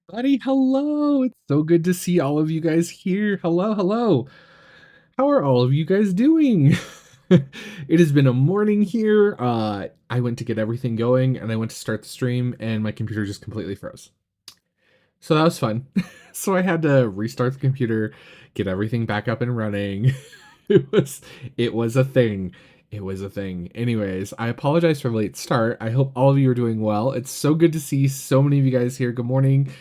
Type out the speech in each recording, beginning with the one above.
Buddy, hello. It's so good to see all of you guys here. Hello, hello. How are all of you guys doing? It has been a morning here. I went to get everything going and I went to start the stream and my computer just completely froze. So that was fun. So I had to restart the computer, get everything back up and running. It was it was a thing. It was a thing. Anyways, I apologize for the late start. I hope all of you are doing well. It's so good to see so many of you guys here. Good morning.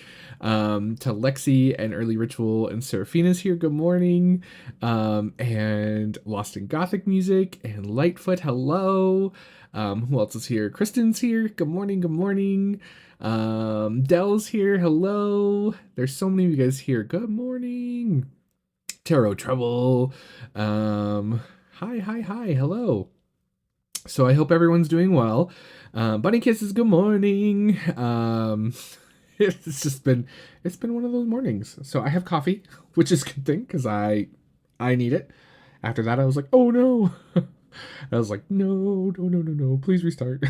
To Lexi and Early Ritual and Seraphina's here. Good morning. And Lost in Gothic Music and Lightfoot. Hello. Who else is here? Kristen's here. Good morning. Good morning. Dell's here. Hello. There's so many of you guys here. Good morning. Tarot Trouble. Hi, hi, hi. Hello. So I hope everyone's doing well. Bunny Kisses, good morning. It's been one of those mornings. So I have coffee, which is a good thing because I need it. After that, I was like, oh no. I was like, no, no, no, no, no. Please restart.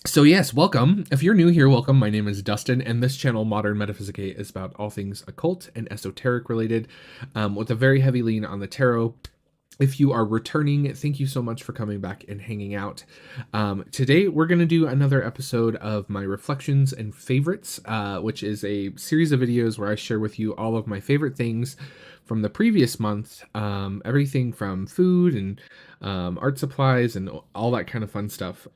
So yes, welcome. If you're new here, welcome. My name is Dustin, and this channel, Modern Metaphysicae, is about all things occult and esoteric related, with a very heavy lean on the tarot. If you are returning, thank you so much for coming back and hanging out. Today, we're going to do another episode of my Reflections and Favorites, which is a series of videos where I share with you all of my favorite things from the previous month, everything from food and art supplies and all that kind of fun stuff.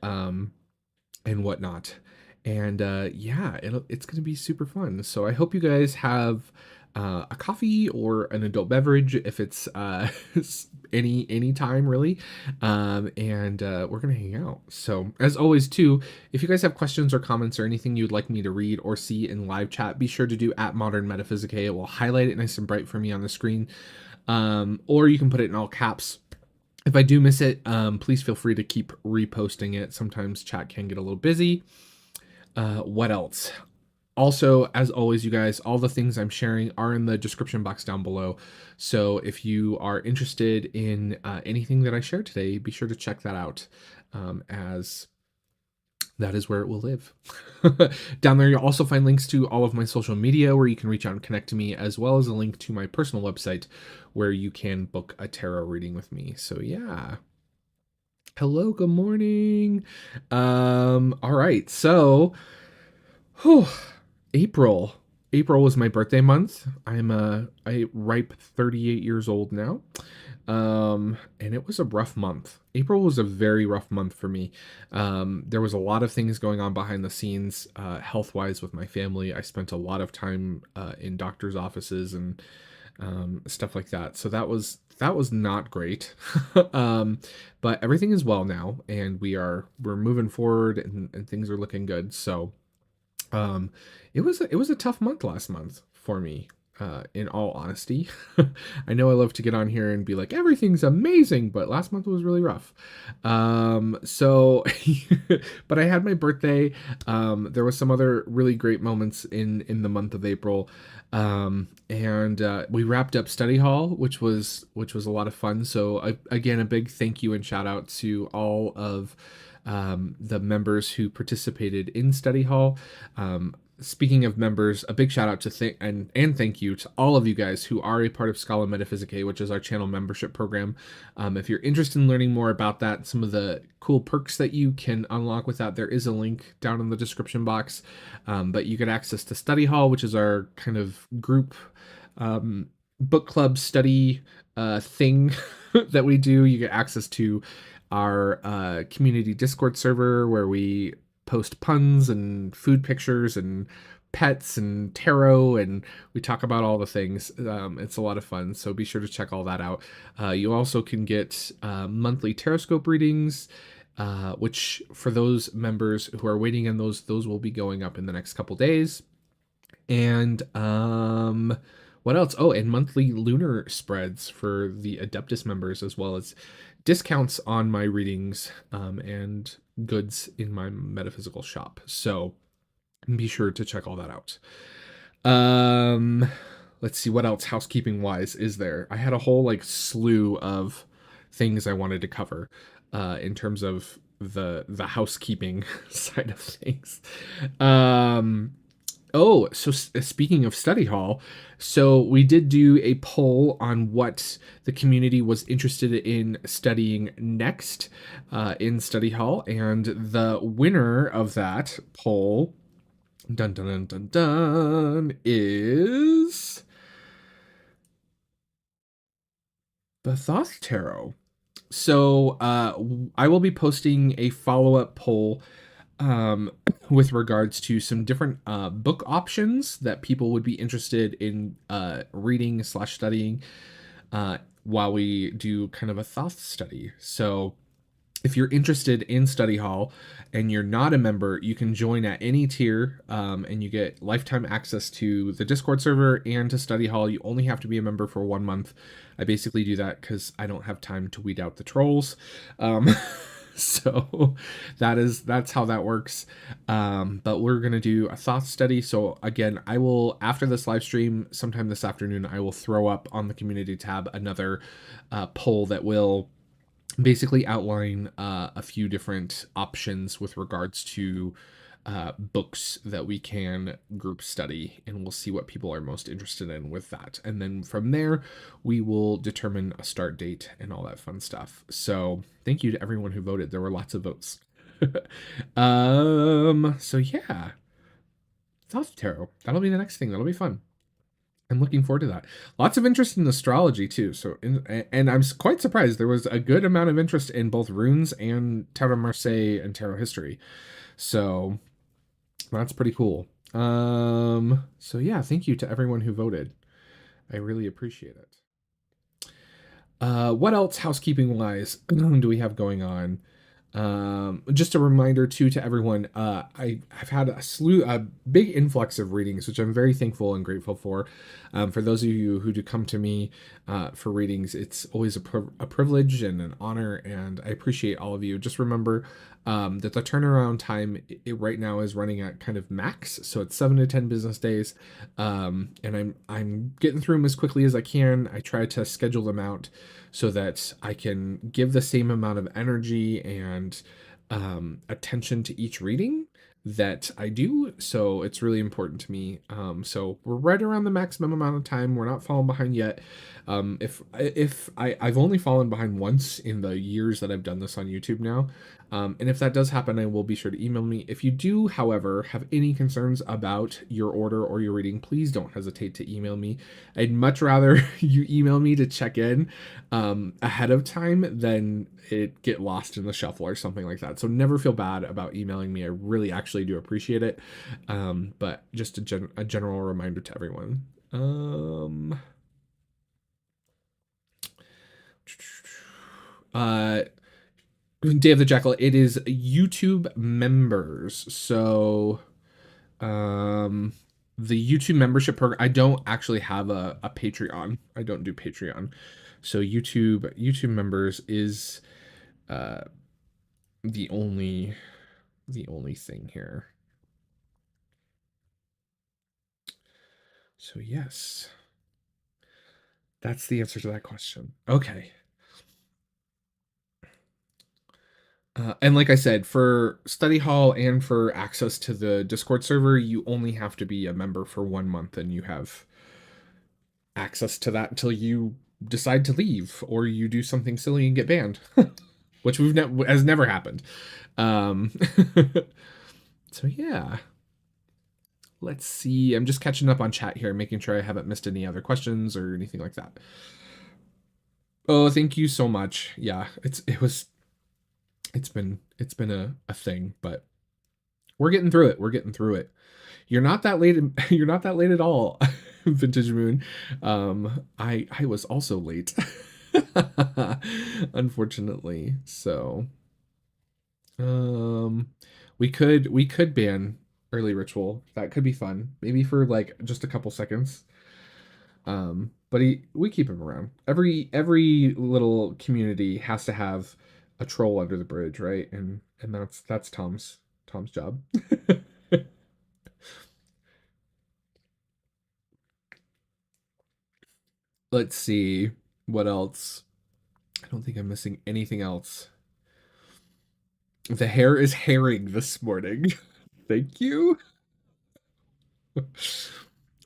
And whatnot. And yeah, it's going to be super fun. So I hope you guys have a coffee or an adult beverage if it's any time really. And we're going to hang out. So as always too, if you guys have questions or comments or anything you'd like me to read or see in live chat, be sure to do at Modern Metaphysicae. It will highlight it nice and bright for me on the screen. Or you can put it in all caps. If I do miss it, please feel free to keep reposting it. Sometimes chat can get a little busy. What else? Also, as always, you guys, all the things I'm sharing are in the description box down below. So if you are interested in anything that I share today, be sure to check that out, as that is where it will live. Down there, you'll also find links to all of my social media where you can reach out and connect to me, as well as a link to my personal website where you can book a tarot reading with me. So yeah. Hello, good morning. All right. So, whew, April. April was my birthday month. I'm a ripe 38 years old now. And it was a rough month. April was a very rough month for me. There was a lot of things going on behind the scenes, health-wise with my family. I spent a lot of time in doctor's offices and stuff like that. So that was not great. But everything is well now, and we're moving forward, and things are looking good. So um, it was a tough month last month for me. In all honesty, I know I love to get on here and be like everything's amazing, but last month was really rough. So, but I had my birthday. There was some other really great moments in the month of April, and we wrapped up study hall, which was a lot of fun. So again, a big thank you and shout out to all of the members who participated in study hall. Speaking of members, a big shout out to and thank you to all of you guys who are a part of Scala Metaphysicae, which is our channel membership program. If you're interested in learning more about that, some of the cool perks that you can unlock with that, there is a link down in the description box. But you get access to Study Hall, which is our kind of group book club study thing that we do. You get access to our community Discord server where we post puns and food pictures and pets and tarot, and we talk about all the things. It's a lot of fun, so be sure to check all that out. You also can get monthly Taroscope readings, which for those members who are waiting on those will be going up in the next couple days. And what else? Oh, and monthly lunar spreads for the Adeptus members, as well as discounts on my readings, and goods in my metaphysical shop. So be sure to check all that out. Let's see what else housekeeping wise is there. I had a whole slew of things I wanted to cover in terms of the housekeeping side of things. Um, Oh, so speaking of study hall, so we did do a poll on what the community was interested in studying next in study hall, and the winner of that poll, dun dun dun dun dun, is the Thoth Tarot. So I will be posting a follow up poll um, with regards to some different book options that people would be interested in reading slash studying while we do kind of a Thoth study. So if you're interested in study hall and you're not a member, you can join at any tier, and you get lifetime access to the Discord server and to study hall. You only have to be a member for 1 month. I basically do that because I don't have time to weed out the trolls. So that's how that works. But we're gonna do a thought study. So again, I will, after this live stream sometime this afternoon, I will throw up on the community tab another poll that will basically outline a few different options with regards to books that we can group study, and we'll see what people are most interested in with that. And then from there, we will determine a start date and all that fun stuff. So thank you to everyone who voted. There were lots of votes. So yeah, South Tarot. That'll be the next thing. That'll be fun. I'm looking forward to that. Lots of interest in astrology too. So, and I'm quite surprised there was a good amount of interest in both runes and Tarot Marseille and Tarot history. So that's pretty cool. So yeah, thank you to everyone who voted. I really appreciate it. What else housekeeping wise do we have going on? Just a reminder too to everyone, I've had a big influx of readings, which I'm very thankful and grateful for. For those of you who do come to me for readings, it's always a privilege and an honor, and I appreciate all of you. Just remember that the turnaround time right now is running at kind of max, so it's 7 to 10 business days, and I'm getting through them as quickly as I can. I try to schedule them out so that I can give the same amount of energy and attention to each reading that I do. So it's really important to me. So we're right around the maximum amount of time. We're not falling behind yet. I've only fallen behind once in the years that I've done this on YouTube now. And if that does happen, I will be sure to email me. If you do, however, have any concerns about your order or your reading, please don't hesitate to email me. I'd much rather you email me to check in ahead of time than it get lost in the shuffle or something like that. So never feel bad about emailing me. I really actually do appreciate it. But just a general reminder to everyone. Uh, Day of the Jackal, it is YouTube members. So the YouTube membership program, I don't actually have a Patreon. I don't do Patreon. So YouTube members is the only thing here. So yes. That's the answer to that question. Okay. And like I said, for study hall and for access to the Discord server, you only have to be a member for 1 month, and you have access to that until you decide to leave or you do something silly and get banned, which has never happened. Um, so yeah, let's see. I'm just catching up on chat here, making sure I haven't missed any other questions or anything like that. Oh, thank you so much. Yeah, it's been a thing, but we're getting through it. We're getting through it. You're not that late. You're not that late at all, Vintage Moon. I was also late, unfortunately. So, um, we could ban early ritual. That could be fun. Maybe for like just a couple seconds. But we keep him around. Every little community has to have a troll under the bridge, right? And that's Tom's job. Let's see what else. I don't think I'm missing anything else. The hair is herring this morning. Thank you.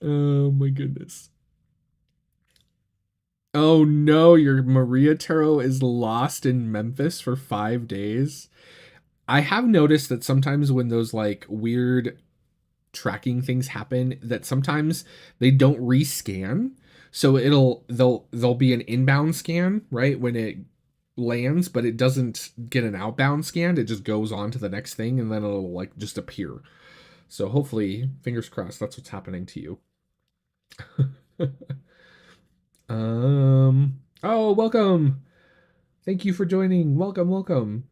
Oh my goodness. Oh no, your Maria Tarot is lost in Memphis for 5 days. I have noticed that sometimes when those like weird tracking things happen, that sometimes they don't rescan. So they'll be an inbound scan, right, when it lands, but it doesn't get an outbound scan. It just goes on to the next thing and then it'll like just appear. So hopefully, fingers crossed, that's what's happening to you. Oh, welcome. Thank you for joining. Welcome, welcome.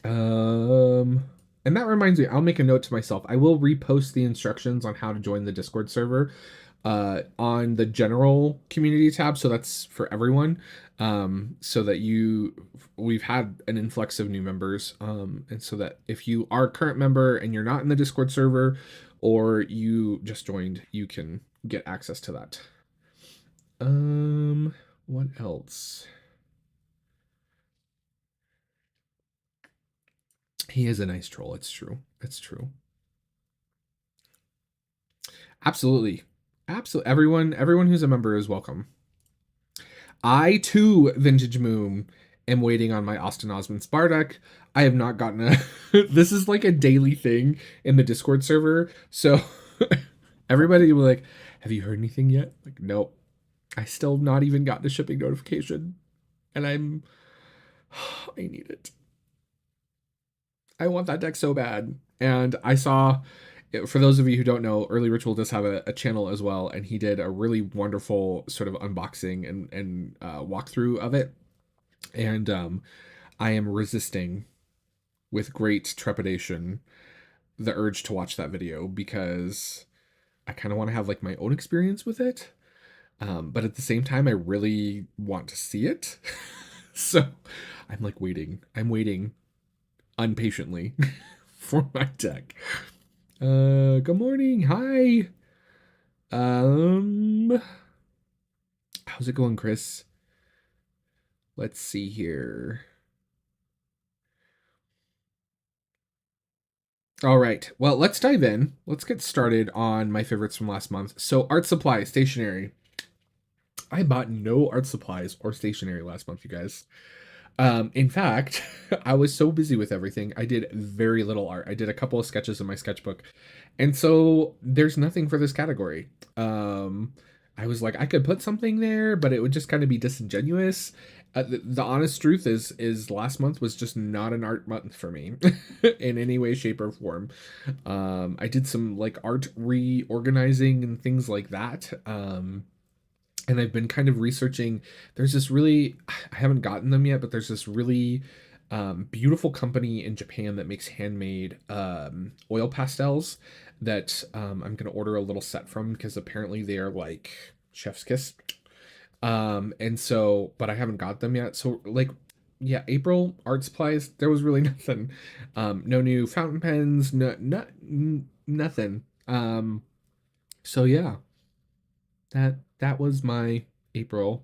Um, and that reminds me, I'll make a note to myself. I will repost the instructions on how to join the Discord server on the general community tab. So that's for everyone. So that we've had an influx of new members. And so that if you are a current member and you're not in the Discord server or you just joined, you can get access to that. What else? He is a nice troll. It's true. It's true. Absolutely. Absolutely. Everyone who's a member is welcome. I too, Vintage Moon, am waiting on my Austin Osmond Spar deck. I have not gotten a this is like a daily thing in the Discord server. So everybody will be like, have you heard anything yet? Like, nope. I still have not even gotten a shipping notification. And I need it. I want that deck so bad. And I saw, for those of you who don't know, Early Ritual does have a channel as well, and he did a really wonderful sort of unboxing and walkthrough of it. And I am resisting with great trepidation the urge to watch that video because I kind of want to have like my own experience with it. But at the same time, I really want to see it. So I'm like waiting. I'm waiting impatiently for my deck. Good morning. Hi. How's it going, Chris? Let's see here. All right. Well, let's dive in. Let's get started on my favorites from last month. So, art supply, stationery. I bought no art supplies or stationery last month, you guys. In fact, I was so busy with everything, I did very little art. I did a couple of sketches in my sketchbook. And so there's nothing for this category. I was like, I could put something there, but it would just kind of be disingenuous. The honest truth is last month was just not an art month for me in any way, shape, or form. I did some like art reorganizing and things like that. And I've been kind of researching. There's this really, I haven't gotten them yet, but there's this really beautiful company in Japan that makes handmade oil pastels that I'm going to order a little set from because apparently they are like chef's kiss. And so, but I haven't got them yet. So, like, yeah, April art supplies, there was really nothing. No new fountain pens, nothing. So yeah, that was my April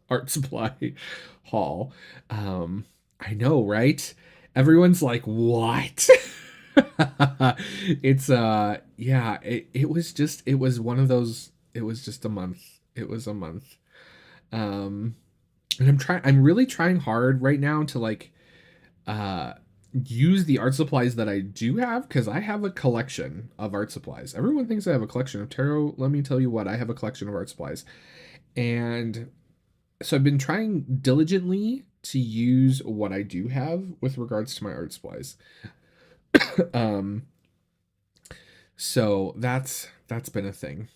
art supply haul. I know, right? Everyone's like, "What?" It's yeah, it was just it was one of those it was just a month. It was a month. Um and I'm really trying hard right now to like uh use the art supplies that I do have because I have a collection of art supplies. Everyone thinks I have a collection of tarot. Let me tell you what, I have a collection of art supplies. And so I've been trying diligently to use what I do have with regards to my art supplies. um so that's been a thing.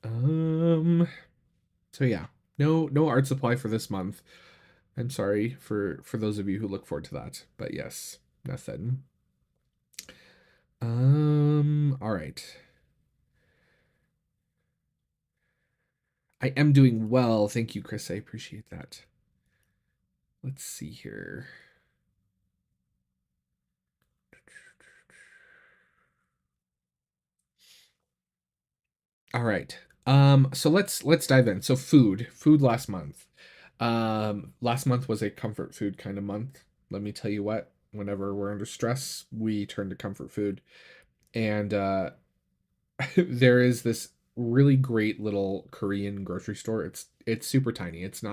Um so yeah, no art supply for this month. I'm sorry for those of you who look forward to that, but yes, nothing. All right. I am doing well. Thank you, Chris. I appreciate that. Let's see here. All right. So let's dive in. So food last month. Last month was a comfort food kind of month. Let me tell you what. whenever we're under stress, we turn to comfort food. And there is this really great little Korean grocery store. It's super tiny. It's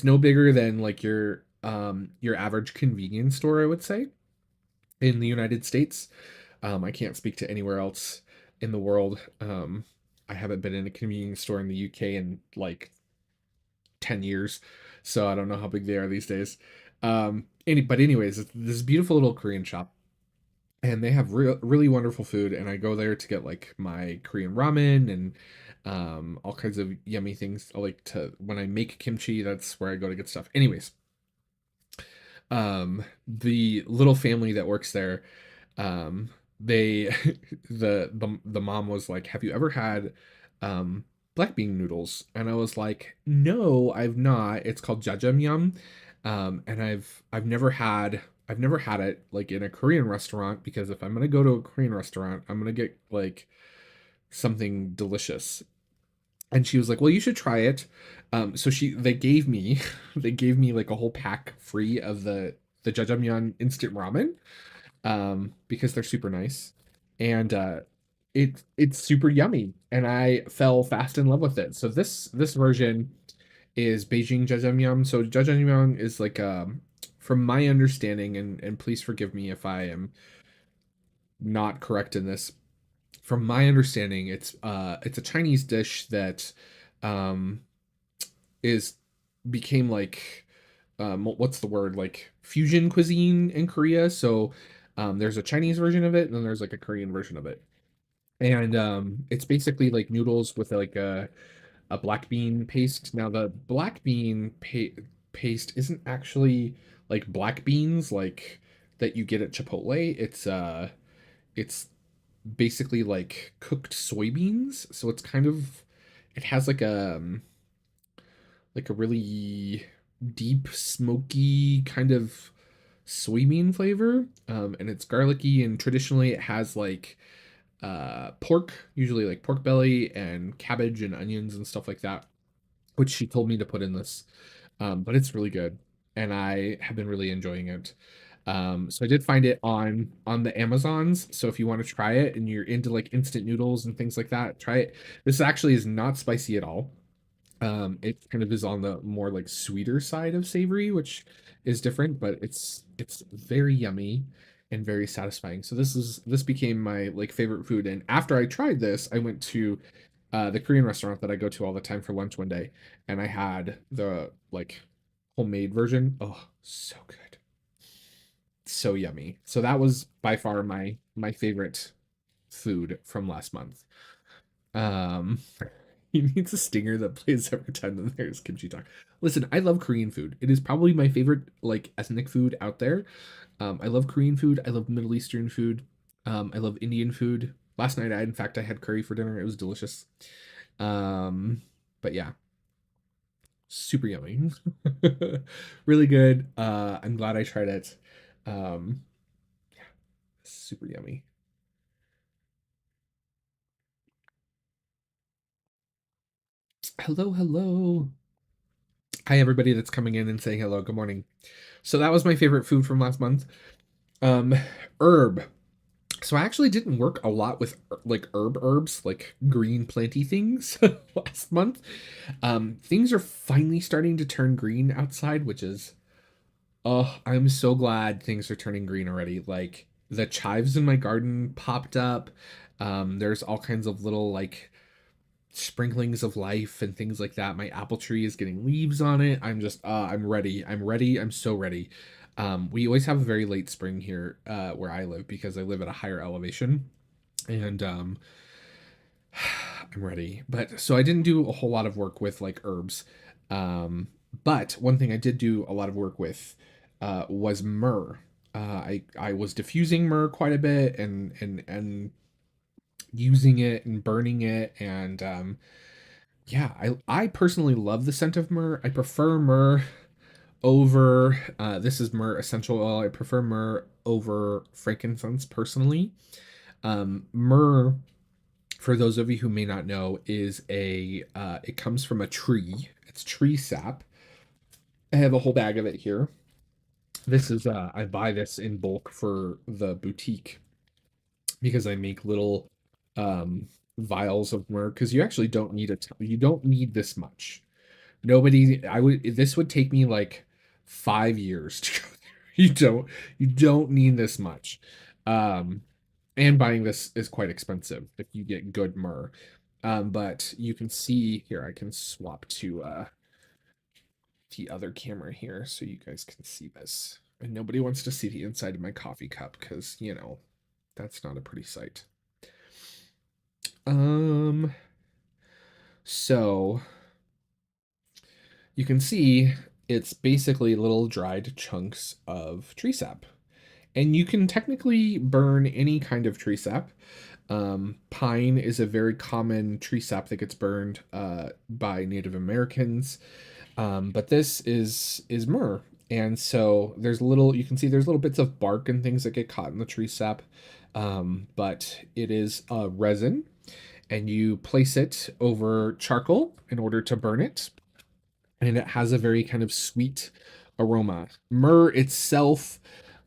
no bigger than like your average convenience store, I would say, in the United States. I can't speak to anywhere else in the world. I haven't been in a convenience store in the UK in like 10 years, so I don't know how big they are these days. But anyways, it's this beautiful little Korean shop, and they have really wonderful food, and I go there to get like my Korean ramen and all kinds of yummy things. I like to when I make kimchi, that's where I go to get stuff. Anyways, the little family that works there, um they the mom was like, have you ever had um black bean noodles? And I was like, no, I've not. It's called jajangmyeon. And I've never had it like in a Korean restaurant, because if I'm gonna go to a Korean restaurant, I'm gonna get like something delicious. And she was like, well, you should try it. So they gave me they gave me like a whole pack free of the jajangmyeon instant ramen, because they're super nice, and it's super yummy, and I fell fast in love with it. So this version is Beijing Jajangmyeon. So Jajangmyeon is like, from my understanding, and please forgive me if I am not correct in this. From my understanding, it's a Chinese dish that um is became like, what's the word, like fusion cuisine in Korea. So there's a Chinese version of it, and then there's like a Korean version of it. And it's basically like noodles with like a black bean paste. Now the black bean paste isn't actually like black beans like that you get at Chipotle. It's basically like cooked soybeans. So it's kind of, it has like a really deep, smoky kind of soybean flavor. And it's garlicky, and traditionally it has like pork, usually like pork belly and cabbage and onions and stuff like that, which she told me to put in this. But it's really good, and I have been really enjoying it. So I did find it on the Amazons. So if you want to try it and you're into like instant noodles and things like that, try it. This actually is not spicy at all. It kind of is on the more like sweeter side of savory, which is different, but it's very yummy and very satisfying. So this became my like favorite food. And after I tried this, I went to the Korean restaurant that I go to all the time for lunch one day, and I had the like homemade version. Oh, so good. So yummy. So that was by far my favorite food from last month. Um He needs a stinger that plays every time that there's kimchi talk. Listen, I love Korean food. It is probably my favorite like ethnic food out there. I love Korean food. I love Middle Eastern food. I love Indian food. Last night, in fact, I had curry for dinner. It was delicious. Um, but yeah, super yummy. Really good. I'm glad I tried it. Um, super yummy. Hello, hello. Hi, everybody that's coming in and saying hello. Good morning. So that was my favorite food from last month. Um, herb. So I actually didn't work a lot with like herbs, like green planty things last month. Things are finally starting to turn green outside, which is, oh, I'm so glad things are turning green already. Like the chives in my garden popped up. There's all kinds of little like sprinklings of life and things like that. My apple tree is getting leaves on it. I'm ready. I'm ready. I'm so ready. We always have a very late spring here where I live, because I live at a higher elevation, and I'm ready. But so I didn't do a whole lot of work with like herbs. Um, but one thing I did do a lot of work with was myrrh. I was diffusing myrrh quite a bit, and using it and burning it, and yeah, I personally love the scent of myrrh. I prefer myrrh over this is myrrh essential oil. I prefer myrrh over frankincense personally. Myrrh, for those of you who may not know, is a it comes from a tree. It's tree sap. I have a whole bag of it here. This is I buy this in bulk for the boutique because I make little um vials of myrrh because you actually don't need you don't need this much. Nobody I would this would take me like 5 years to go through. You don't need this much. Um and buying this is quite expensive if you get good myrrh. But you can see here, I can swap to the other camera here so you guys can see this. And nobody wants to see the inside of my coffee cup because, that's not a pretty sight. Um, so you can see it's basically little dried chunks of tree sap. And you can technically burn any kind of tree sap. Pine is a very common tree sap that gets burned by Native Americans. But this is myrrh. And so you can see there's little bits of bark and things that get caught in the tree sap. But it is a resin, and you place it over charcoal in order to burn it. And it has a very kind of sweet aroma. Myrrh itself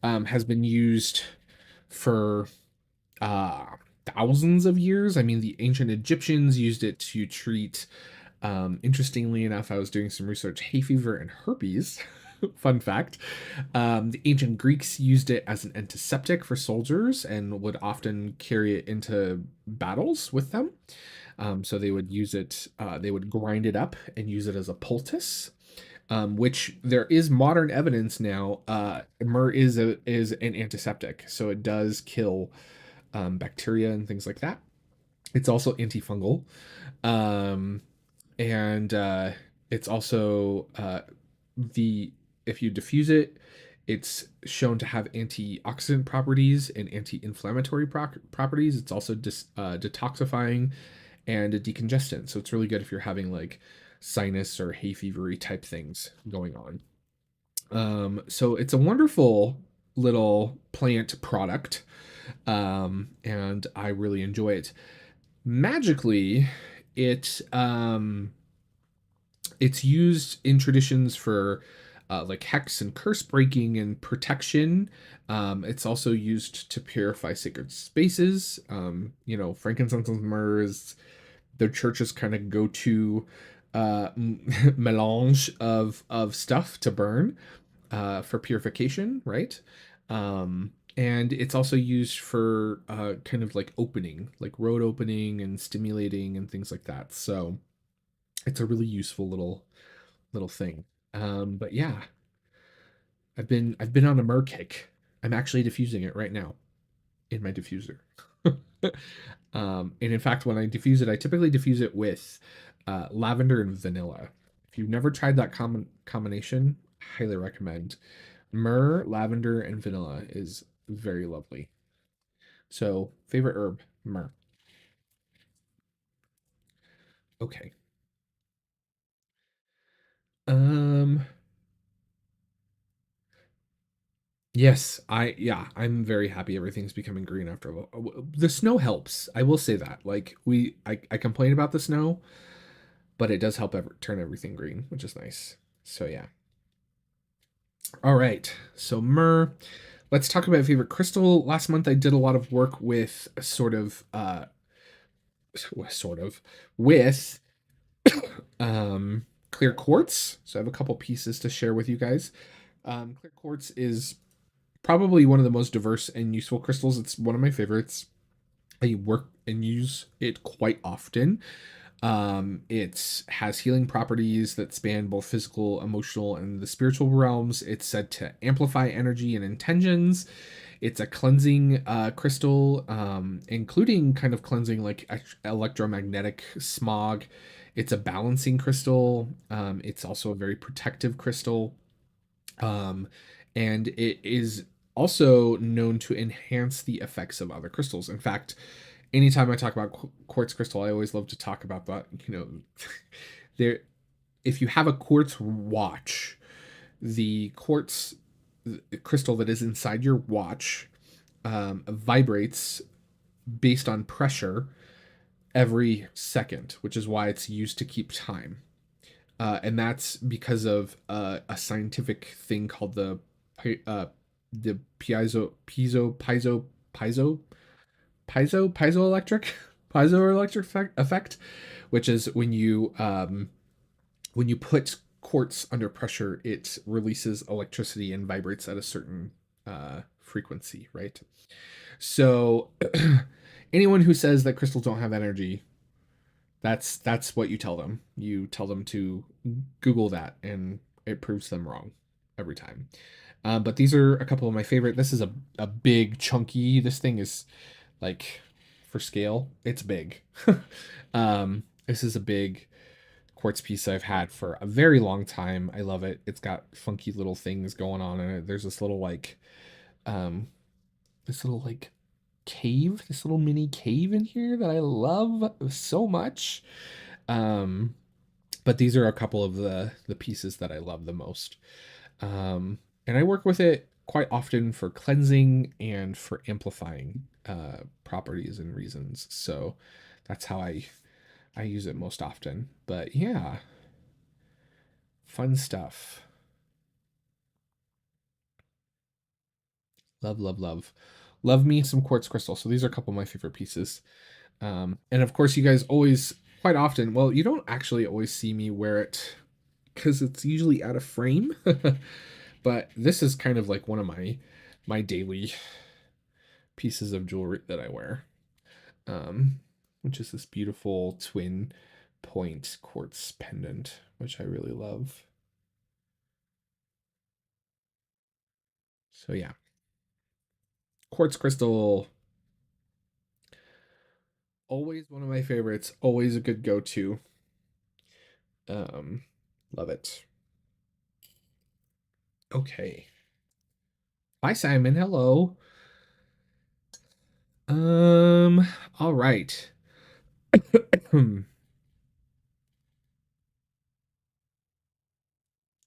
has been used for uh, thousands of years. I mean, the ancient Egyptians used it to treat, interestingly enough, I was doing some research, hay fever and herpes. Fun fact. The ancient Greeks used it as an antiseptic for soldiers and would often carry it into battles with them. So they would use it, they would grind it up and use it as a poultice. Which there is modern evidence now. Myrrh is an antiseptic, so it does kill bacteria and things like that. It's also antifungal, um, and it's also the if you diffuse it, it's shown to have antioxidant properties and anti-inflammatory properties. It's also detoxifying and a decongestant, so it's really good if you're having like sinus or hay fevery type things going on. So it's a wonderful little plant product, and I really enjoy it. Magically, it it's used in traditions for like hex and curse breaking and protection. It's also used to purify sacred spaces. Frankincense and myrrh is the church's kind of go-to melange of stuff to burn for purification, right? And it's also used for kind of like opening, like road opening and stimulating and things like that. So it's a really useful little thing. But yeah, I've been on a myrrh kick. I'm actually diffusing it right now in my diffuser. And in fact, when I diffuse it, I typically diffuse it with lavender and vanilla. If you've never tried that combination, highly recommend. Myrrh, lavender, and vanilla is very lovely. So, favorite herb, myrrh. Okay. Um, yes, I'm very happy everything's becoming green after the snow helps. I will say that. Like I complain about the snow, but it does help turn everything green, which is nice. So yeah. All right. So myrrh. Let's talk about favorite crystal. Last month I did a lot of work with sort of with clear quartz. So I have a couple pieces to share with you guys. Clear quartz is probably one of the most diverse and useful crystals. It's one of my favorites. I work and use it quite often. It has healing properties that span both physical, emotional, and the spiritual realms. It's said to amplify energy and intentions. It's a cleansing crystal, including kind of cleansing like electromagnetic smog. It's a balancing crystal. It's also a very protective crystal. Um, and it is also known to enhance the effects of other crystals. In fact, anytime I talk about quartz crystal, I always love to talk about that. There, if you have a quartz watch, the quartz crystal that is inside your watch vibrates based on pressure every second, which is why it's used to keep time. And that's because of a scientific thing called the the piezoelectric effect, which is when you put quartz under pressure, it releases electricity and vibrates at a certain frequency, right? So anyone who says that crystals don't have energy, that's what you tell them. You tell them to Google that, and it proves them wrong every time. But these are a couple of my favorite. This is a big chunky. This thing is like for scale, it's big. This is a big quartz piece I've had for a very long time. I love it. It's got funky little things going on in it. There's um this little like cave, this little mini cave in here that I love so much. Um but these are a couple of the pieces that I love the most. And I work with it quite often for cleansing and for amplifying properties and reasons. So that's how I use it most often. But yeah, fun stuff. Love, love, love. Love me some quartz crystal. So these are a couple of my favorite pieces. And of course, you guys always, quite often, well, you don't actually always see me wear it because it's usually out of frame. But this is kind of like one of my daily pieces of jewelry that I wear, which is this beautiful twin point quartz pendant, which I really love. So yeah, quartz crystal, always one of my favorites, always a good go-to. Um, Love it. Okay. Hi Simon, hello. All right.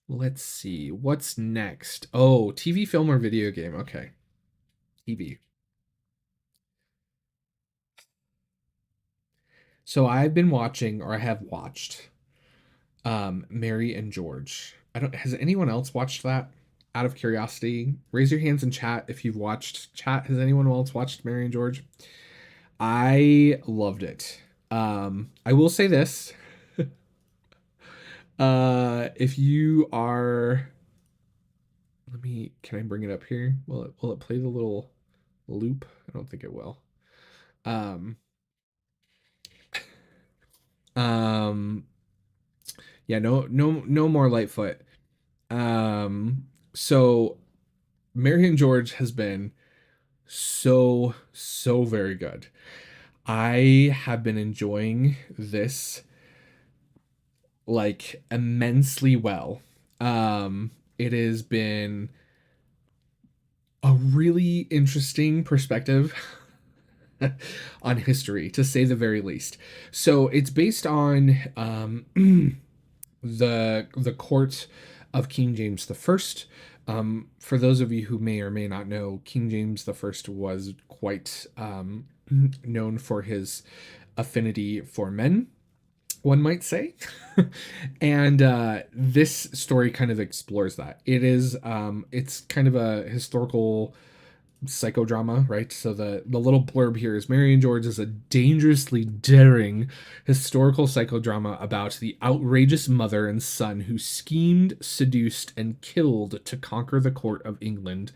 Let's see. What's next? Oh, TV, film, or video game. Okay. TV. So I've been watching, or I have watched, Mary and George. I don't, has anyone else watched that? Out of curiosity, raise your hands in chat if you've watched. Chat, has anyone else watched Mary and George? I loved it. I will say this. If you are, let me, can I bring it up here? Will it play the little loop? I don't think it will. Um, um, yeah, no more Lightfoot. So Mary and George has been so very good. I have been enjoying this like immensely well. It has been a really interesting perspective on history, to say the very least. So it's based on the court of King James the First. For those of you who may or may not know, King James the First was quite known for his affinity for men, one might say. And this story kind of explores that. It's kind of a historical psychodrama, right? So the little blurb here is Mary and George is a dangerously daring historical psychodrama about the outrageous mother and son who schemed, seduced, and killed to conquer the court of England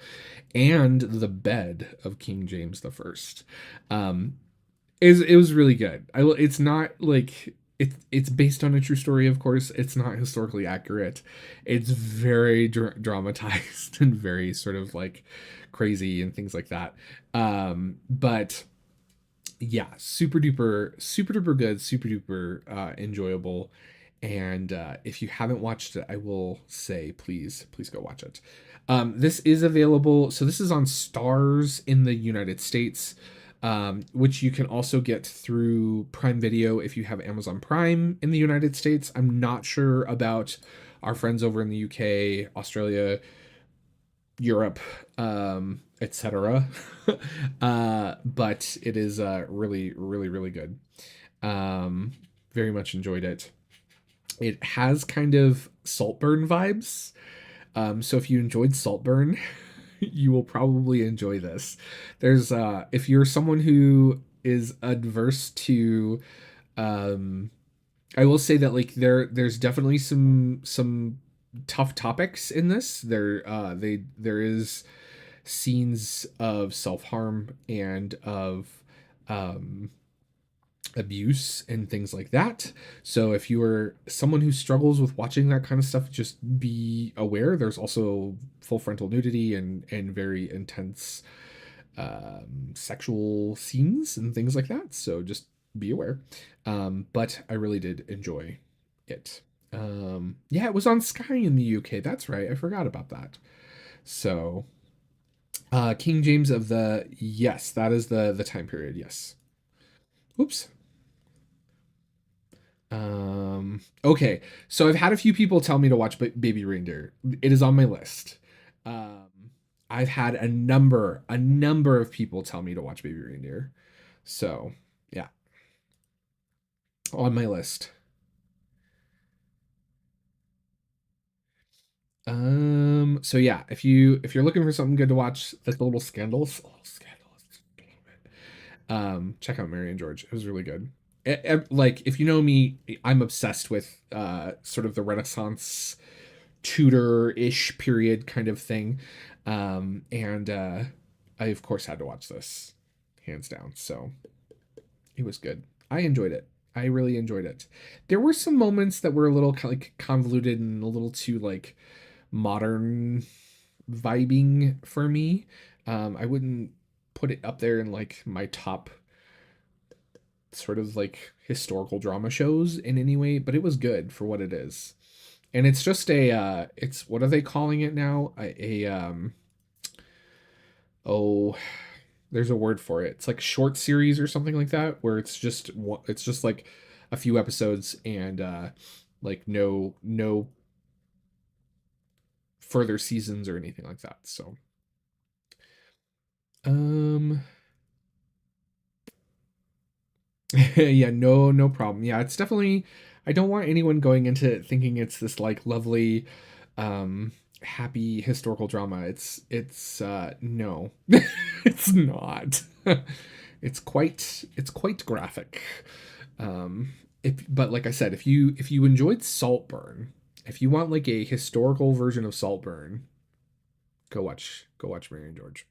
and the bed of King James the First. It was really good. It's not like it's based on a true story, of course. It's not historically accurate. It's very dramatized and very sort of like crazy and things like that. But yeah, super duper good, super duper enjoyable. And if you haven't watched it, I will say please go watch it. This is available. So this is on Stars in the United States, which you can also get through Prime Video if you have Amazon Prime in the United States. I'm not sure about our friends over in the UK, Australia, Europe, etc. But it is really good. Very much enjoyed it. It has kind of Saltburn vibes. So if you enjoyed Saltburn, you will probably enjoy this. There's if you're someone who is adverse to um I will say that like there's definitely some tough topics in this. There is scenes of self-harm and of um abuse and things like that. So if you are someone who struggles with watching that kind of stuff, just be aware. There's also full frontal nudity and very intense sexual scenes and things like that. So just be aware. But I really did enjoy it. Yeah, it was on Sky in the UK. That's right. I forgot about that. So King James of the yes, that is the time period. Yes. Oops. Okay, so I've had a few people tell me to watch Baby Reindeer. It is on my list. Um, I've had a number of people tell me to watch Baby Reindeer. So, yeah, on my list. So yeah, if you're looking for something good to watch that's a little scandalous, check out Mary and George. It was really good. Like if you know me, I'm obsessed with sort of the Renaissance Tudor-ish period kind of thing. And I of course had to watch this hands down. So it was good. I enjoyed it. I really enjoyed it. There were some moments that were a little like convoluted and a little too like modern vibing for me. I wouldn't put it up there in like my top sort of like historical drama shows in any way, but it was good for what it is. And it's just it's what are they calling it now? Oh, there's a word for it. It's like short series or something like that, where it's just like a few episodes and like no further seasons or anything like that. So um yeah, no problem. Yeah, it's definitely I don't want anyone going into it thinking it's this like lovely um happy historical drama. It's no. It's not. It's quite graphic. Um if but like I said, if you enjoyed Saltburn, if you want like a historical version of Saltburn, go watch Mary and George.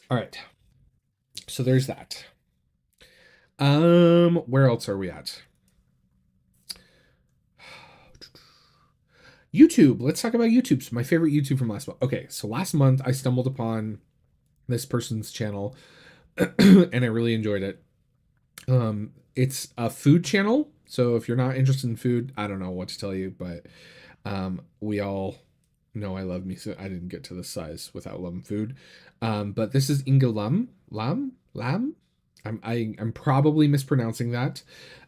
All right. So there's that. Where else are we at? YouTube. Let's talk about YouTube. It's my favorite YouTube from last month. Okay, so last month I stumbled upon this person's channel and I really enjoyed it. It's a food channel. So if you're not interested in food, I don't know what to tell you, but we all know I love me. So I didn't get to this size without loving food. But this is Inga Lam. I'm probably mispronouncing that.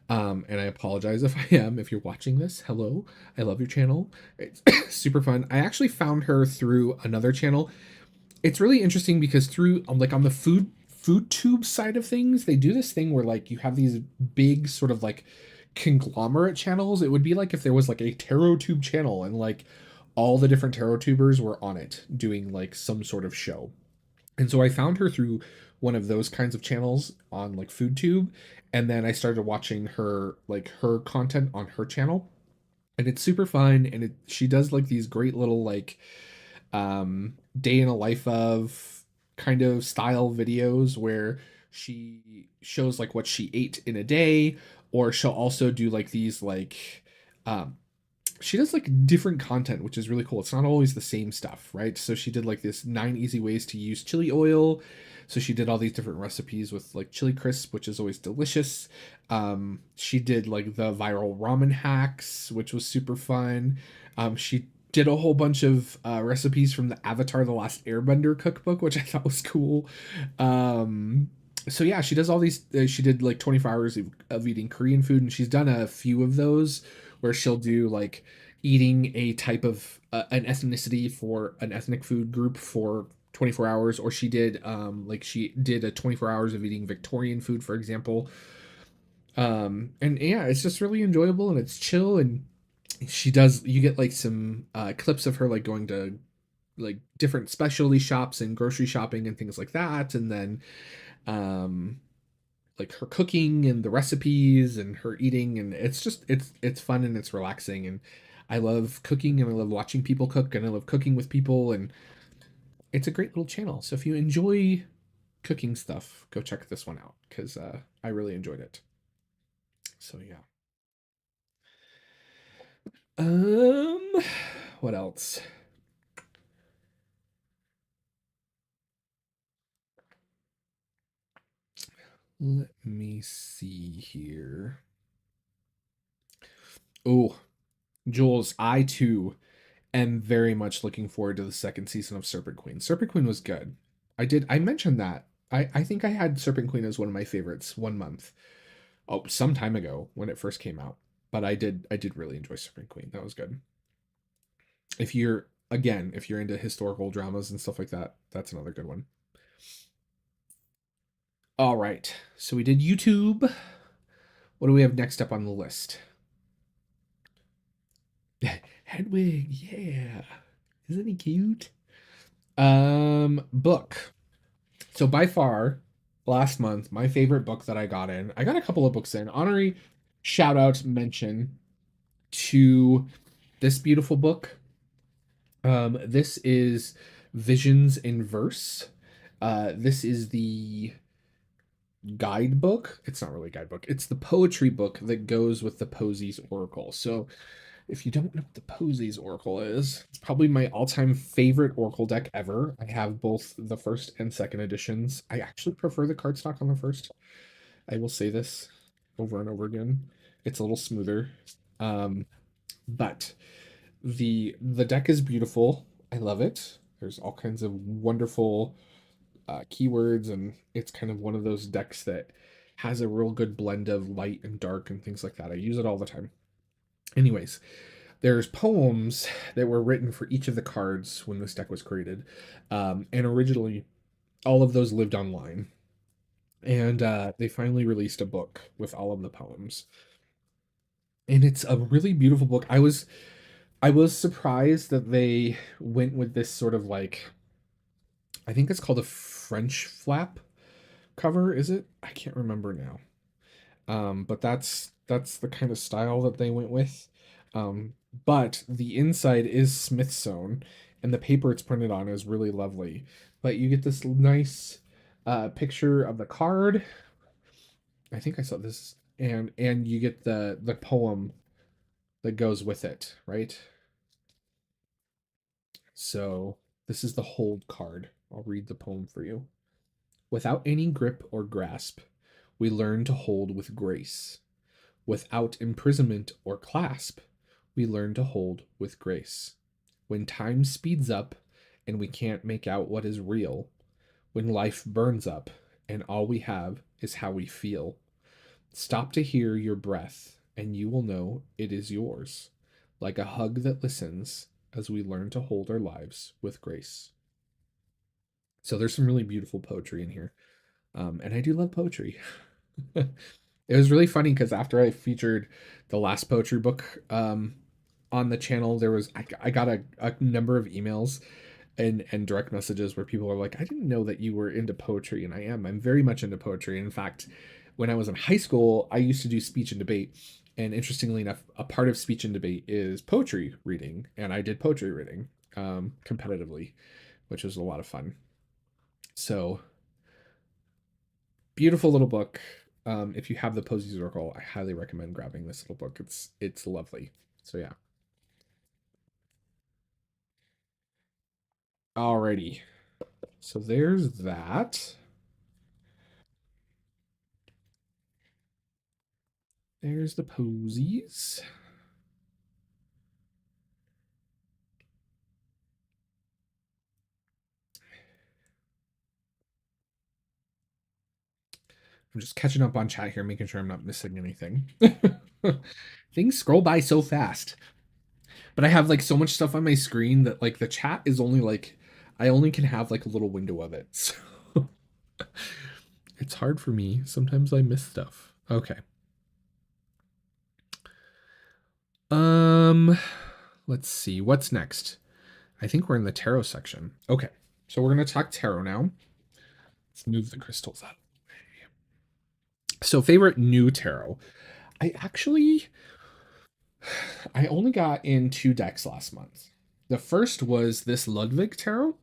And I apologize if I am. If you're watching this, hello. I love your channel. It's super fun. I actually found her through another channel. It's really interesting because through like on the food tube side of things, they do this thing where like you have these big sort of like conglomerate channels. It would be like if there was like a tarot tube channel and like all the different tarot tubers were on it doing like some sort of show. And so I found her through one of those kinds of channels on like FoodTube, and then I started watching her content on her channel, and it's super fun. And she does like these great little like day in a life of kind of style videos where she shows like what she ate in a day, or she'll also do like these like she does like different content, which is really cool. It's not always the same stuff, right? So she did like this 9 easy ways to use chili oil. So she did all these different recipes with like chili crisp, which is always delicious. She did like the viral ramen hacks, which was super fun. She did a whole bunch of recipes from the Avatar: The Last Airbender cookbook, which I thought was cool. So yeah, she does all these. She did like 24 hours of eating Korean food, and she's done a few of those where she'll do like eating a type of an ethnicity for an ethnic food group for 24 hours, or she did a 24 hours of eating Victorian food, for example. And yeah, it's just really enjoyable and it's chill. And she does, you get like some clips of her like going to like different specialty shops and grocery shopping and things like that. And then um like her cooking and the recipes and her eating, and it's just it's fun and it's relaxing. And I love cooking and I love watching people cook and I love cooking with people, and it's a great little channel. So if you enjoy cooking stuff, go check this one out because I really enjoyed it. So yeah. Um, what else? Let me see here. Oh, Jules, I too am very much looking forward to the second season of Serpent Queen. Serpent Queen was good. I mentioned that. I think I had Serpent Queen as one of my favorites one month. Oh, some time ago when it first came out. But I did really enjoy Serpent Queen. That was good. If you're again, if you're into historical dramas and stuff like that, that's another good one. All right. So we did YouTube. What do we have next up on the list? Hedwig, yeah. Isn't he cute? Book. So by far, last month, my favorite book that I got in, I got a couple of books in. Honorary shout out mention to this beautiful book. This is Visions in Verse. This is the guidebook. It's not really a guidebook. It's the poetry book that goes with the Posies Oracle. So if you don't know what the Posies Oracle is, it's probably my all-time favorite Oracle deck ever. I have both the first and second editions. I actually prefer the cardstock on the first. I will say this over and over again. It's a little smoother. Um, but the deck is beautiful. I love it. There's all kinds of wonderful keywords, and it's kind of one of those decks that has a real good blend of light and dark and things like that. I use it all the time. Anyways, there's poems that were written for each of the cards when this deck was created, and originally all of those lived online. And they finally released a book with all of the poems, and it's a really beautiful book. I was surprised that they went with this sort of like, I think it's called a French flap cover, is it? I can't remember now. But that's the kind of style that they went with. Um, but the inside is Smith sewn, and the paper it's printed on is really lovely. But you get this nice picture of the card. I think I saw this, and you get the poem that goes with it, right? So this is the hold card. I'll read the poem for you. Without any grip or grasp, we learn to hold with grace. Without imprisonment or clasp, we learn to hold with grace. When time speeds up and we can't make out what is real, when life burns up and all we have is how we feel, stop to hear your breath and you will know it is yours, like a hug that listens as we learn to hold our lives with grace. So there's some really beautiful poetry in here. And I do love poetry. It was really funny because after I featured the last poetry book on the channel, there was I got a number of emails and direct messages where people are like, I didn't know that you were into poetry, and I am. I'm very much into poetry. In fact, when I was in high school, I used to do speech and debate. And interestingly enough, a part of speech and debate is poetry reading, and I did poetry reading competitively, which was a lot of fun. So beautiful little book. If you have the Posies Oracle, I highly recommend grabbing this little book. It's lovely. So yeah. Alrighty. So there's that. There's the Posies. I'm just catching up on chat here, making sure I'm not missing anything. Things scroll by so fast. But I have like so much stuff on my screen that like the chat is only like, I only can have like a little window of it. So it's hard for me. Sometimes I miss stuff. Okay. Um, let's see. What's next? I think we're in the tarot section. Okay. So we're going to talk tarot now. Let's move the crystals out. So favorite new tarot. I actually I only got in 2 decks last month. The first was this Ludwig tarot.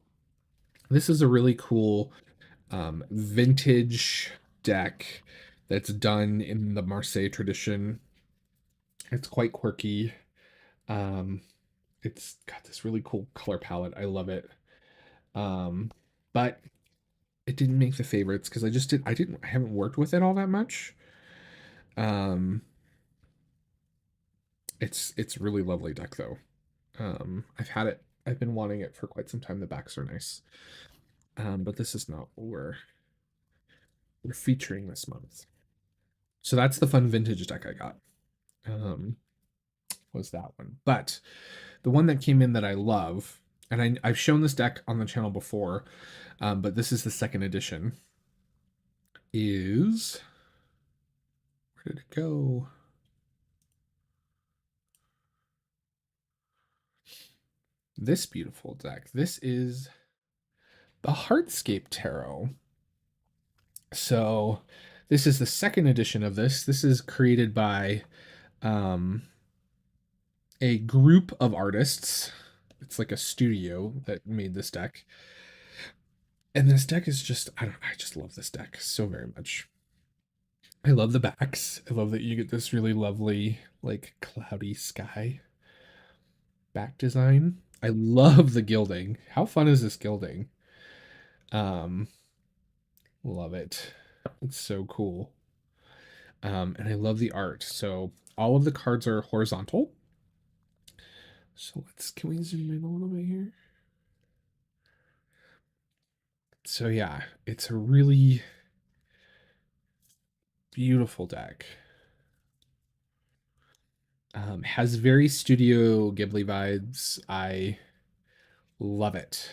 This is a really cool vintage deck that's done in the Marseille tradition. It's quite quirky. Um, it's got this really cool color palette. I love it. Um, but it didn't make the favorites because I haven't worked with it all that much. Um, it's really lovely deck though. I've been wanting it for quite some time. The backs are nice. But this is not what we're featuring this month. So that's the fun vintage deck I got. Um, was that one. But the one that came in that I love, and I've shown this deck on the channel before, but this is the second edition, is, where did it go? This beautiful deck. This is the Heartscape Tarot. So this is the second edition of this. This is created by um, a group of artists. It's like a studio that made this deck. And this deck is just, I just love this deck so very much. I love the backs. I love that you get this really lovely, like, cloudy sky back design. I love the gilding. How fun is this gilding? Um, love it. It's so cool. And I love the art. So all of the cards are horizontal. So can we zoom in a little bit here? So yeah, it's a really beautiful deck. Has very Studio Ghibli vibes. I love it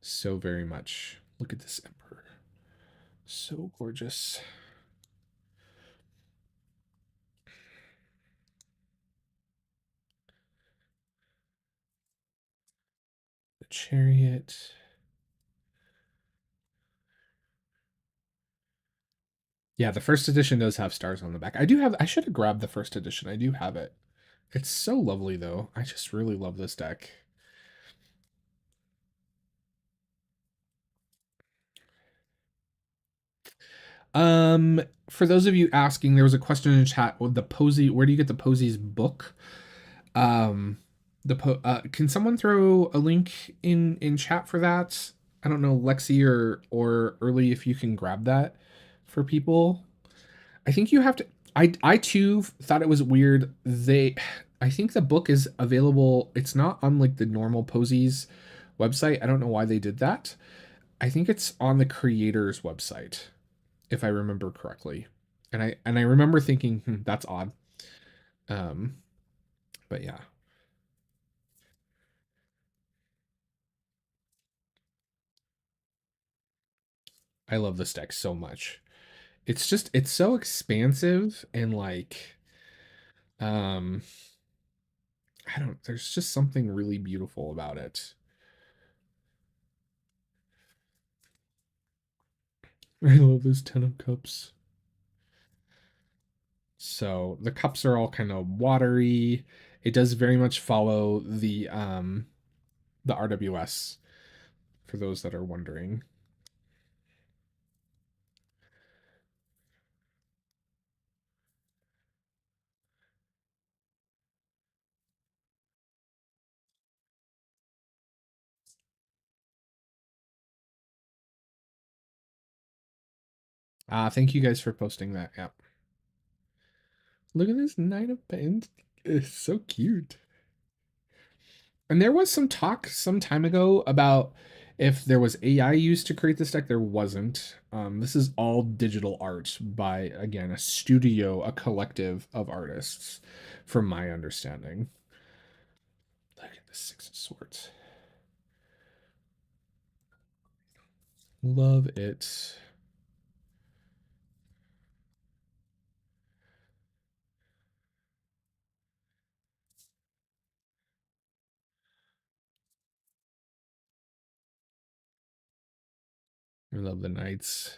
so very much. Look at this Emperor. So gorgeous. The Chariot. Yeah, the first edition does have stars on the back. I should have grabbed the first edition. I do have it. It's so lovely though. I just really love this deck. For those of you asking, there was a question in the chat with the Posey, where do you get the Posey's book? Can someone throw a link in chat for that? I don't know, Lexi or Early, if you can grab that for people. I think you have to. I too thought it was weird. I think the book is available. It's not on like the normal Posies website. I don't know why they did that. I think it's on the creator's website, if I remember correctly. And I remember thinking, that's odd. Um, but yeah, I love this deck so much. It's so expansive and like um I don't there's just something really beautiful about it. I love this 10 of cups. So the cups are all kind of watery. It does very much follow the RWS for those that are wondering. Thank you guys for posting that. Yeah. Look at this 9 of Pens. It's so cute. And there was some talk some time ago about if there was AI used to create this deck. There wasn't. This is all digital art by, again, a studio, a collective of artists, from my understanding. Look at the Six of Swords. Love it. I love the knights.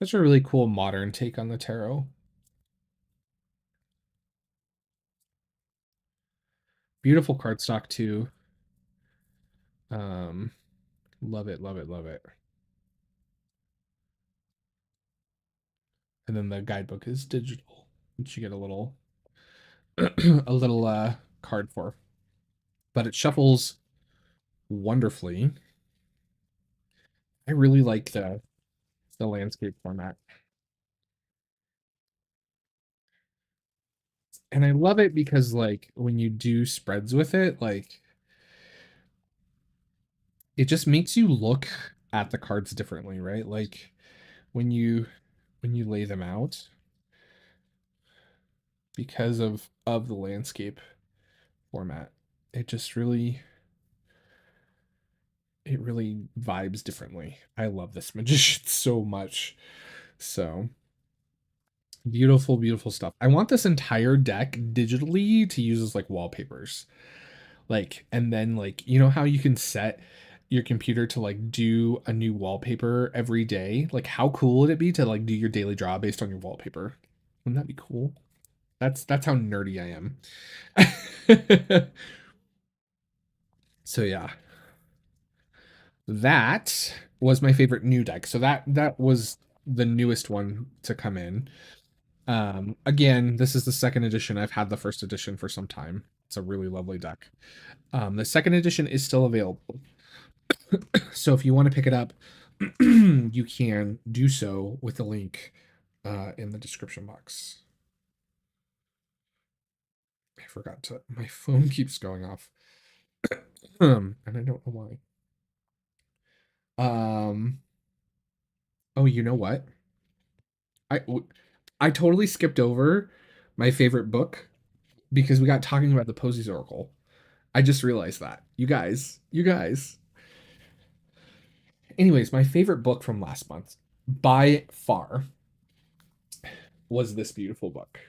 Such a really cool modern take on the tarot. Beautiful cardstock too. Um, love it, love it, love it. And then the guidebook is digital, which you get a little a little card for. But it shuffles wonderfully. I really like the landscape format. And I love it because like when you do spreads with it, like it just makes you look at the cards differently, right? Like when you when you lay them out because of the landscape format. It just really it really vibes differently. I love this magician so much. So beautiful, beautiful stuff. I want this entire deck digitally to use as like wallpapers. Like, and then like, you know how you can set your computer to like do a new wallpaper every day? Like, how cool would it be to like do your daily draw based on your wallpaper? Wouldn't that be cool? That's how nerdy I am. So yeah, that was my favorite new deck. So that was the newest one to come in. Again, this is the second edition. I've had the first edition for some time. It's a really lovely deck. The second edition is still available. So if you want to pick it up, you can do so with the link in the description box. I forgot to. My phone keeps going off, and I don't know why. Um. Oh, you know what? I I totally skipped over my favorite book because we got talking about the Posies Oracle. I just realized that. You guys. Anyways, my favorite book from last month by far was this beautiful book.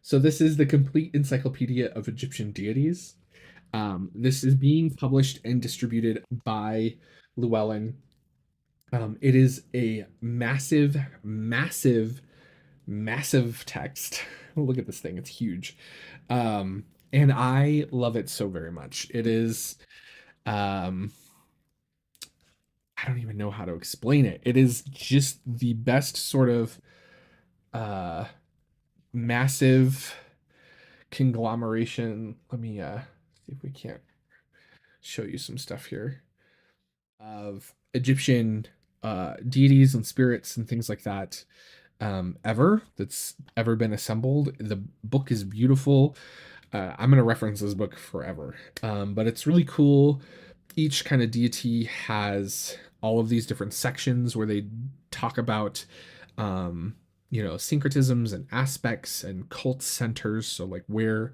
So this is the complete encyclopedia of Egyptian deities. This is being published and distributed by Llewellyn. It is a massive, massive, massive text. Look at this thing; it's huge, and I love it so very much. It is, um, I don't even know how to explain it. It is just the best sort of uh, massive conglomeration. Let me see if we can't show you some stuff here of Egyptian deities and spirits and things like that ever that's ever been assembled. The book is beautiful. I'm going to reference this book forever, but it's really cool. Each kind of deity has all of these different sections where they talk about syncretisms and aspects and cult centers, so like where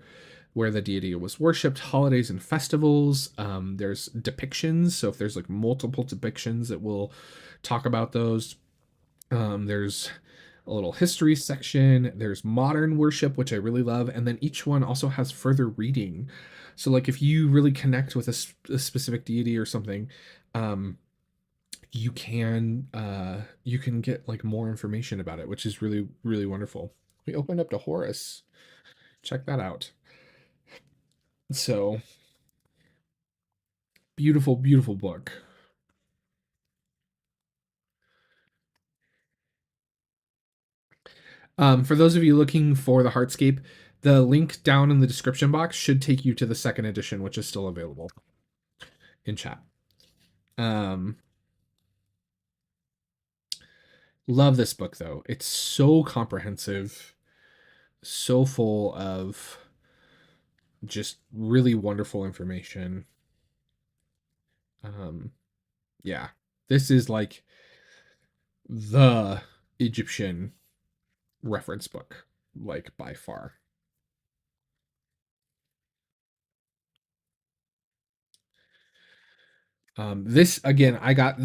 the deity was worshipped, holidays and festivals. There's depictions, so if there's like multiple depictions, it will talk about those. There's a little history section. There's modern worship, which I really love, and then each one also has further reading. So like if you really connect with a specific deity or something, um, you can get like more information about it, which is really really wonderful. We opened up to Horus. Check that out. So beautiful, beautiful book. For those of you looking for the Heartscape, the link down in the description box should take you to the second edition, which is still available in chat. Um, love this book though. It's so comprehensive, so full of just really wonderful information. Um, yeah, this is like the Egyptian reference book, like by far. This again, I got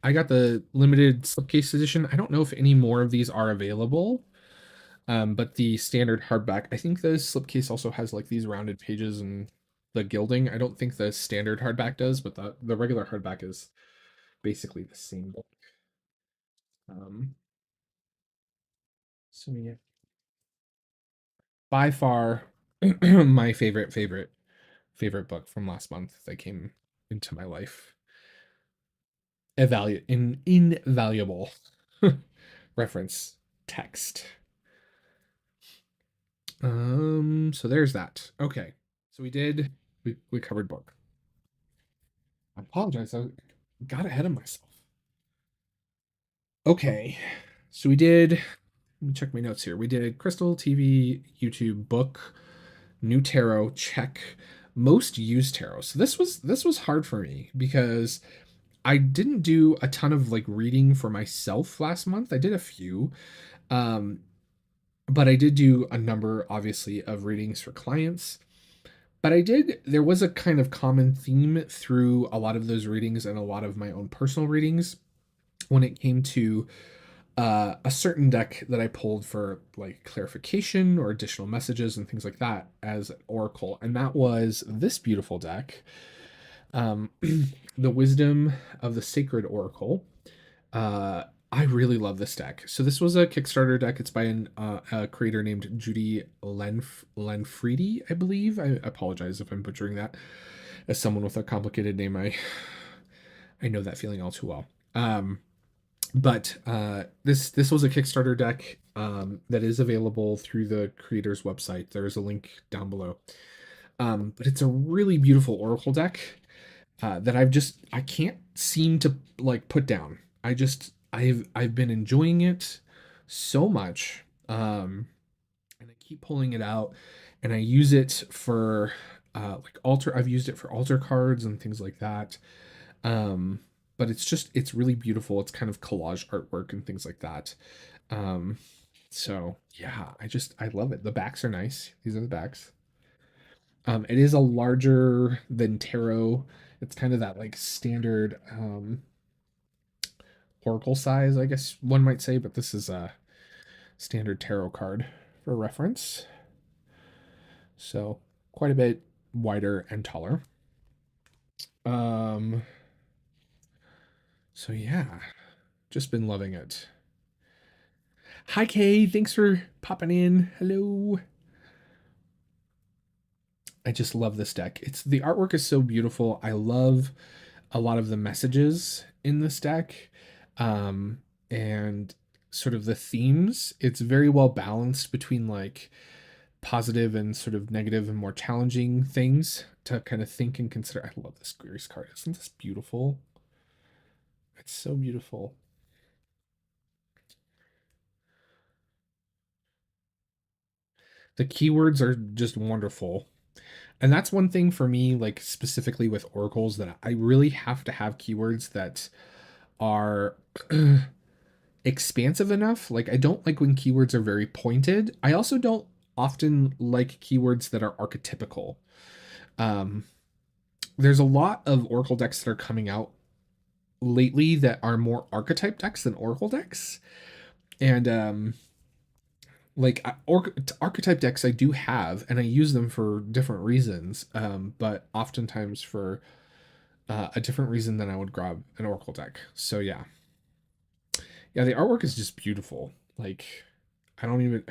I got the limited slipcase edition. I don't know if any more of these are available. But the standard hardback, I think the slipcase also has like these rounded pages and the gilding. I don't think the standard hardback does, but the regular hardback is basically the same book. Um, so yeah, by far my favorite book from last month that came into my life. Invaluable reference text. So there's that. Okay. So we covered book. I apologize. I got ahead of myself. Okay. So let me check my notes here. We did Crystal, TV, YouTube, book, new tarot, check, most used tarot. So this was hard for me because I didn't do a ton of like reading for myself last month. I did a few. Um, but I did do a number, obviously, of readings for clients. But there was a kind of common theme through a lot of those readings and a lot of my own personal readings when it came to a certain deck that I pulled for like clarification or additional messages and things like that as an oracle. And that was this beautiful deck, the Wisdom of the Sacred Oracle. Uh, I really love this deck. So this was a Kickstarter deck. It's by a creator named Judy Lanfredi, I believe. I apologize if I'm butchering that. As someone with a complicated name, I know that feeling all too well. But this was a Kickstarter deck that is available through the creator's website. There's a link down below. But it's a really beautiful Oracle deck that I can't seem to like put down. I've been enjoying it so much, and I keep pulling it out, and I use it for like altar. I've used it for altar cards and things like that. Um, but it's really beautiful. It's kind of collage artwork and things like that. Um, so yeah, I love it. The backs are nice. These are the backs. It is a larger than tarot. It's kind of that like standard oracle size, I guess one might say, but this is a standard tarot card for reference. So quite a bit wider and taller. Um, so yeah, just been loving it. Hi Kay, thanks for popping in. Hello. I just love this deck. It's the artwork is so beautiful. I love a lot of the messages in this deck. Um, and sort of the themes. It's very well balanced between like positive and sort of negative and more challenging things to kind of think and consider. I love this Grease card. Isn't this beautiful? It's so beautiful. The keywords are just wonderful. And that's one thing for me, like specifically with oracles, that I really have to have keywords that are expansive enough. Like, I don't like when keywords are very pointed. I also don't often like keywords that are archetypical. Um, there's a lot of oracle decks that are coming out lately that are more archetype decks than oracle decks. And like archetype decks I do have, and I use them for different reasons, but oftentimes for a different reason than I would grab an oracle deck. So yeah, the artwork is just beautiful. Like, I don't even.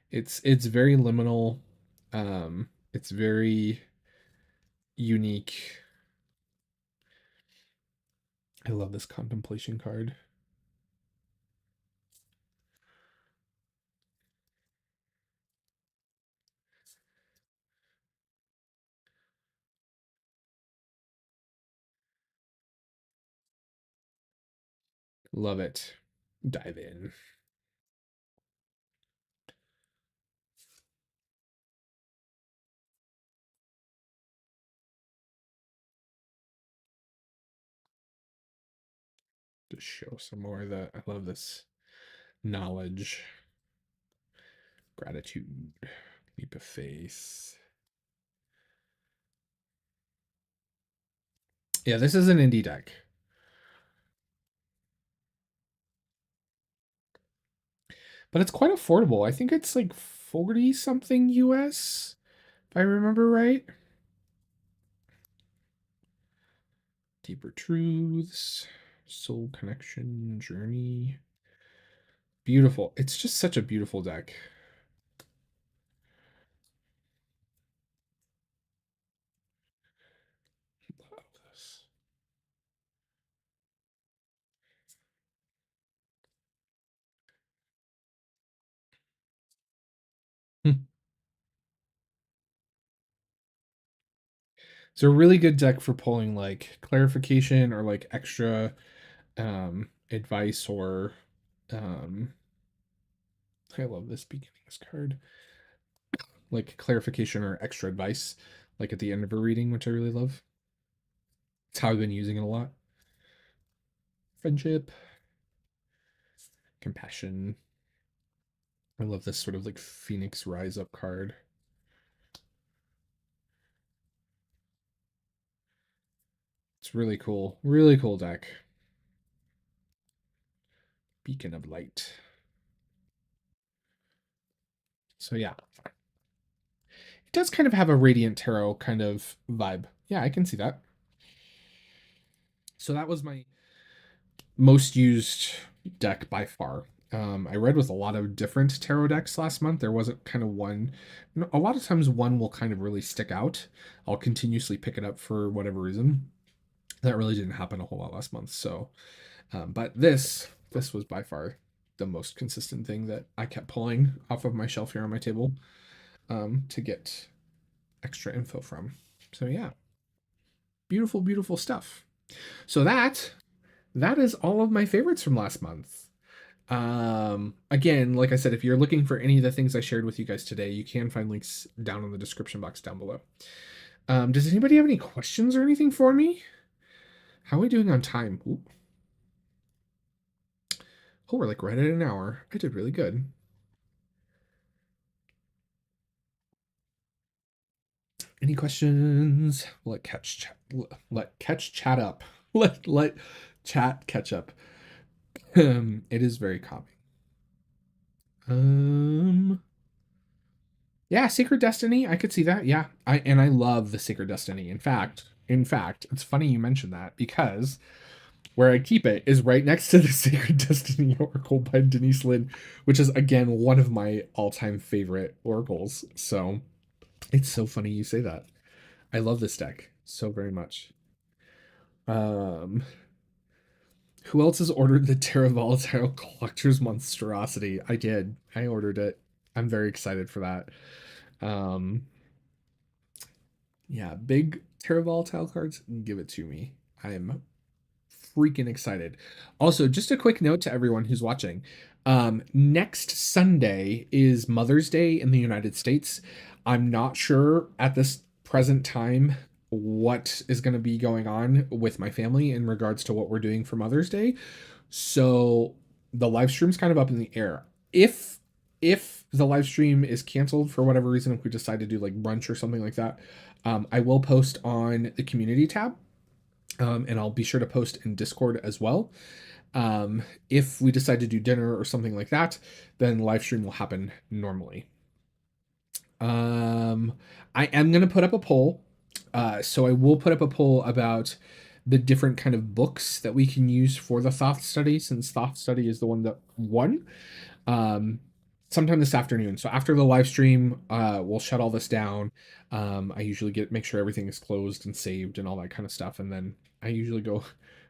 It's very liminal. It's very unique. I love this contemplation card. Love it. Dive in. Just show some more of that. I love this knowledge, gratitude, leap of faith. Yeah, this is an indie deck. but it's quite affordable. I think it's like 40 something US, if I remember right. Deeper Truths, Soul Connection, Journey. Beautiful. It's just such a beautiful deck. Love this. It's a really good deck for pulling like clarification or like extra advice or um I love this beginnings card. Like clarification or extra advice, like at the end of a reading, which I really love. It's how I've been using it a lot. Friendship, compassion. I love this sort of like Phoenix Rise Up card. It's really cool. Really cool deck. Beacon of Light. So yeah. It does kind of have a Radiant Tarot kind of vibe. Yeah, I can see that. So that was my most used deck by far. I read with a lot of different tarot decks last month. There wasn't kind of one. A lot of times, one will kind of really stick out. I'll continuously pick it up for whatever reason. That really didn't happen a whole lot last month. So, but this was by far the most consistent thing that I kept pulling off of my shelf here on my table to get extra info from. So yeah, beautiful, beautiful stuff. So that is all of my favorites from last month. Again, like I said, if you're looking for any of the things I shared with you guys today, you can find links down in the description box down below. Does anybody have any questions or anything for me? How are we doing on time? Ooh. Oh, we're like right at an hour. I did really good. Any questions? Let catch chat up. Let chat catch up. It is very calming. Yeah, Secret Destiny. I could see that. Yeah, I love the Secret Destiny. In fact, it's funny you mentioned that because where I keep it is right next to the Secret Destiny Oracle by Denise Lynn, which is again one of my all-time favorite oracles. So it's so funny you say that. I love this deck so very much. Um, who else has ordered the Terra Volatile Collector's Monstrosity? I did. I ordered it. I'm very excited for that. Um, yeah, big Terra Volatile cards, give it to me. I am freaking excited. Also, just a quick note to everyone who's watching. Next Sunday is Mother's Day in the United States. I'm not sure at this present time what is going to be going on with my family in regards to what we're doing for Mother's Day. So the live stream's kind of up in the air. If the live stream is canceled for whatever reason, if we decide to do like brunch or something like that, I will post on the community tab, and I'll be sure to post in Discord as well. If we decide to do dinner or something like that, then live stream will happen normally. Um, I am gonna put up a poll. So I will put up a poll about the different kind of books that we can use for the Thoth study, since Thoth study is the one that won. Um, sometime this afternoon. So after the live stream, we'll shut all this down. I usually make sure everything is closed and saved and all that kind of stuff, and then I usually go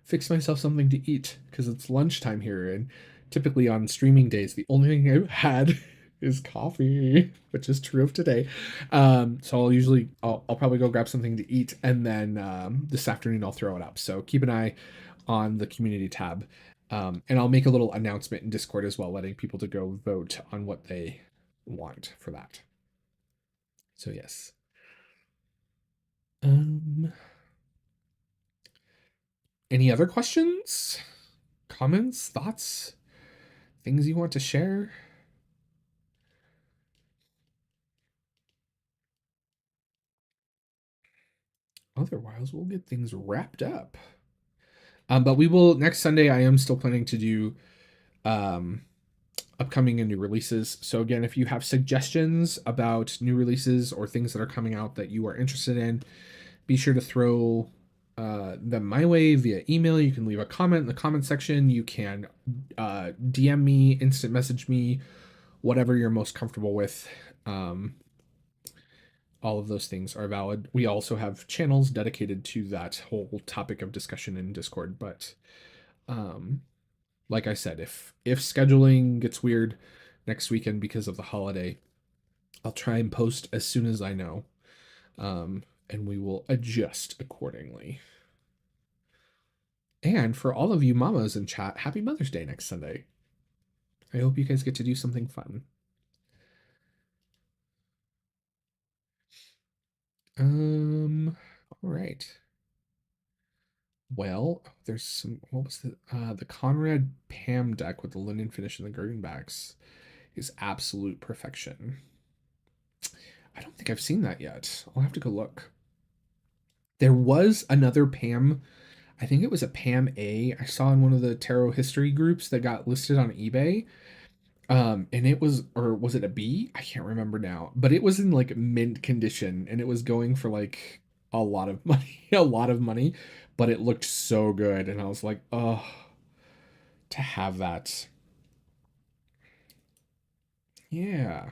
fix myself something to eat because it's lunchtime here, and typically on streaming days, the only thing I've had is coffee, which is true of today. So I'll probably go grab something to eat, and then this afternoon I'll throw it up. So keep an eye on the community tab. And I'll make a little announcement in Discord as well, letting people to go vote on what they want for that. So yes. Any other questions, comments, thoughts, things you want to share? Otherwise, we'll get things wrapped up. But we will next Sunday. I am still planning to do upcoming and new releases. So again, if you have suggestions about new releases or things that are coming out that you are interested in, be sure to throw them my way via email. You can leave a comment in the comment section. You can DM me, instant message me, whatever you're most comfortable with. All of those things are valid. We also have channels dedicated to that whole topic of discussion in Discord. But um, like I said, if scheduling gets weird next weekend because of the holiday, I'll try and post as soon as I know, and we will adjust accordingly. And for all of you mamas in chat, happy Mother's Day next Sunday. I hope you guys get to do something fun. All right. Well, there's some. What was the Conrad Pam deck with the linen finish and the green backs is absolute perfection. I don't think I've seen that yet. I'll have to go look. There was another Pam. I think it was a Pam A. I saw in one of the tarot history groups that got listed on eBay. And it was, or was it a B? I can't remember now, but it was in like mint condition and it was going for like a lot of money, a lot of money, but it looked so good. And I was like, oh, to have that. Yeah.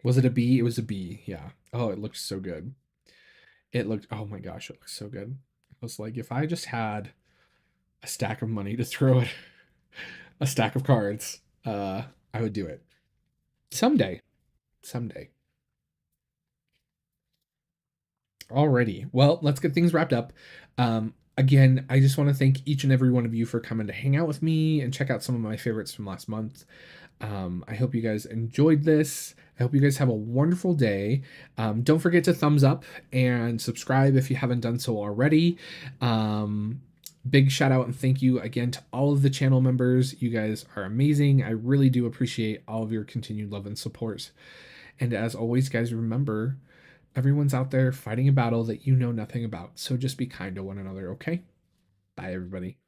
Was it a B? It was a B. Yeah. Oh, it looked so good. It looked, oh my gosh, it looked so good. I was like, if I just had a stack of money to throw at a stack of cards, I would do it. Someday. Someday. Alrighty. Well, let's get things wrapped up. Again, I just want to thank each and every one of you for coming to hang out with me and check out some of my favorites from last month. I hope you guys enjoyed this. I hope you guys have a wonderful day. Don't forget to thumbs up and subscribe if you haven't done so already. Big shout out and thank you again to all of the channel members. You guys are amazing. I really do appreciate all of your continued love and support. And as always, guys, remember everyone's out there fighting a battle that you know nothing about. So just be kind to one another, okay? Bye, everybody.